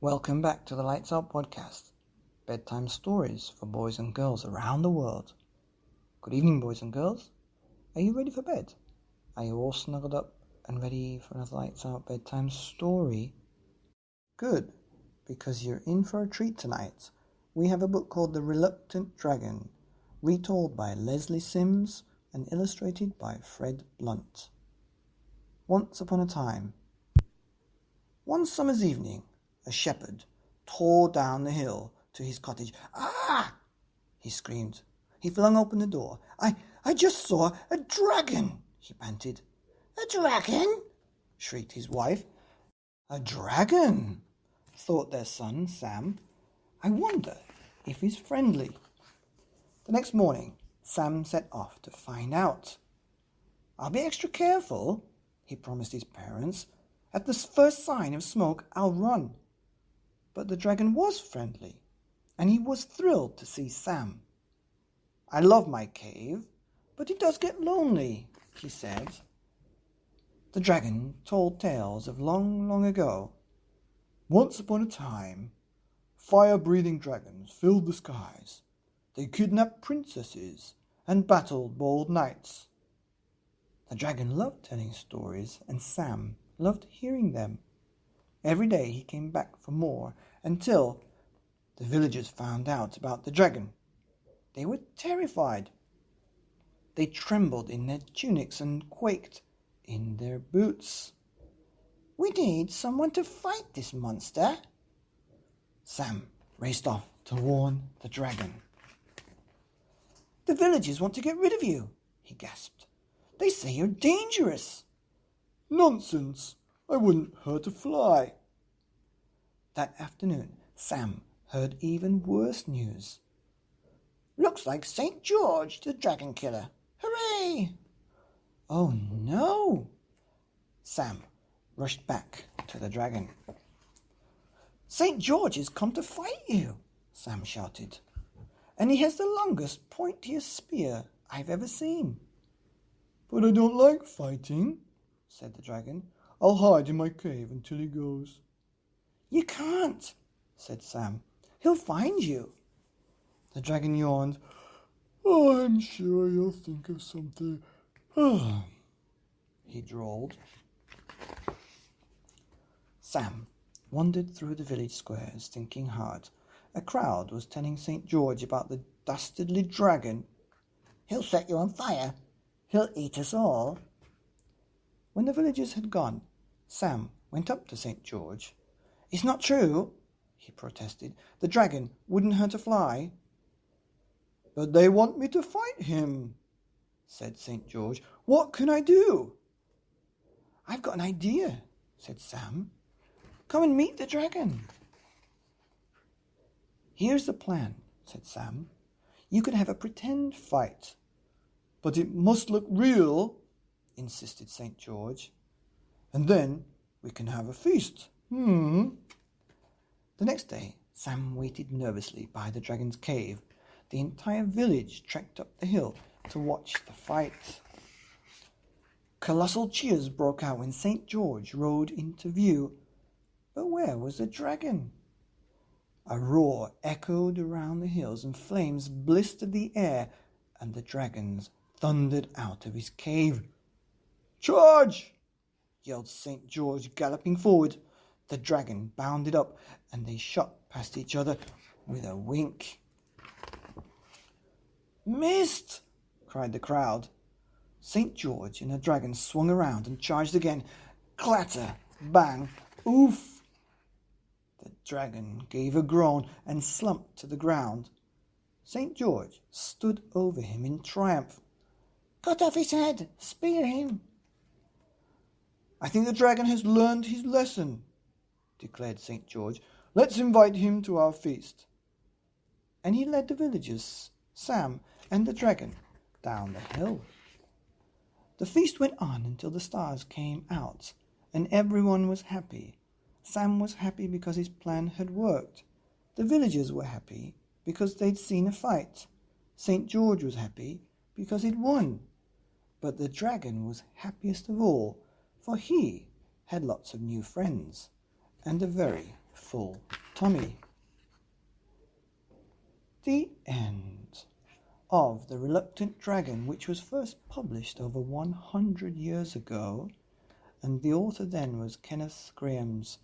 Welcome back to the Lights Out podcast, bedtime stories for boys and girls around the world. Good evening, boys and girls. Are you ready for bed? Are you all snuggled up and ready for a Lights Out bedtime story? Good, because you're in for a treat tonight. We have a book called The Reluctant Dragon, retold by Lesley Sims and illustrated by Fred Blunt. Once upon a time. One summer's evening, a shepherd tore down the hill to his cottage. "Ah!" he screamed. He flung open the door. I just saw a dragon," he panted. "A dragon?" shrieked his wife. "A dragon," thought their son, Sam. "I wonder if he's friendly." The next morning, Sam set off to find out. "I'll be extra careful," he promised his parents. "At the first sign of smoke, I'll run." But the dragon was friendly, and he was thrilled to see Sam. "I love my cave, but it does get lonely," he said. The dragon told tales of long, long ago. "Once upon a time, fire-breathing dragons filled the skies. They kidnapped princesses and battled bold knights." The dragon loved telling stories, and Sam loved hearing them. Every day he came back for more, until the villagers found out about the dragon. They were terrified. They trembled in their tunics and quaked in their boots. "We need someone to fight this monster." Sam raced off to warn the dragon. "The villagers want to get rid of you," he gasped. "They say you're dangerous." "Nonsense! I wouldn't hurt a fly." That afternoon, Sam heard even worse news. "Looks like St. George, the dragon killer. Hooray!" "Oh no!" Sam rushed back to the dragon. "St. George has come to fight you," Sam shouted. "And he has the longest, pointiest spear I've ever seen." "But I don't like fighting," said the dragon. "I'll hide in my cave until he goes." "You can't," said Sam. "He'll find you." The dragon yawned. "Oh, I'm sure you'll think of something." He drawled. Sam wandered through the village squares, thinking hard. A crowd was telling St. George about the dastardly dragon. "He'll set you on fire. He'll eat us all." When the villagers had gone, Sam went up to St. George. "It's not true," he protested. "The dragon wouldn't hurt a fly." "But they want me to fight him," said St. George. "What can I do?" "I've got an idea," said Sam. "Come and meet the dragon." "Here's the plan," said Sam. "You could have a pretend fight." "But it must look real," insisted St. George. "And then we can have a feast." The next day, Sam waited nervously by the dragon's cave. The entire village trekked up the hill to watch the fight. Colossal cheers broke out when St. George rode into view. But where was the dragon? A roar echoed around the hills, and flames blistered the air, and the dragon thundered out of his cave. "Charge!" yelled St. George, galloping forward. The dragon bounded up, and they shot past each other with a wink. "Missed!" cried the crowd. St. George and the dragon swung around and charged again. Clatter, bang, oof! The dragon gave a groan and slumped to the ground. St. George stood over him in triumph. "Cut off his head! Spear him!" "I think the dragon has learned his lesson," declared St. George. "Let's invite him to our feast." And he led the villagers, Sam and the dragon, down the hill. The feast went on until the stars came out, and everyone was happy. Sam was happy because his plan had worked. The villagers were happy because they'd seen a fight. St. George was happy because he'd won. But the dragon was happiest of all, for he had lots of new friends and a very Faithful Tommy. The end of The Reluctant Dragon, which was first published over 100 years ago, and the author then was Kenneth Grahams,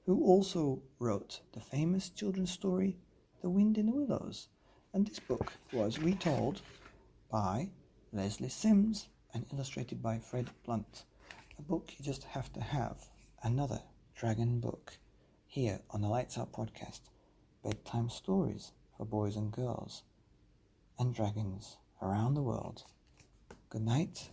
who also wrote the famous children's story The Wind in the Willows, and this book was retold by Lesley Sims and illustrated by Fred Blunt. A book you just have to have. Another dragon book here on the Lights Out podcast. Bedtime stories for boys and girls and dragons around the world. Good night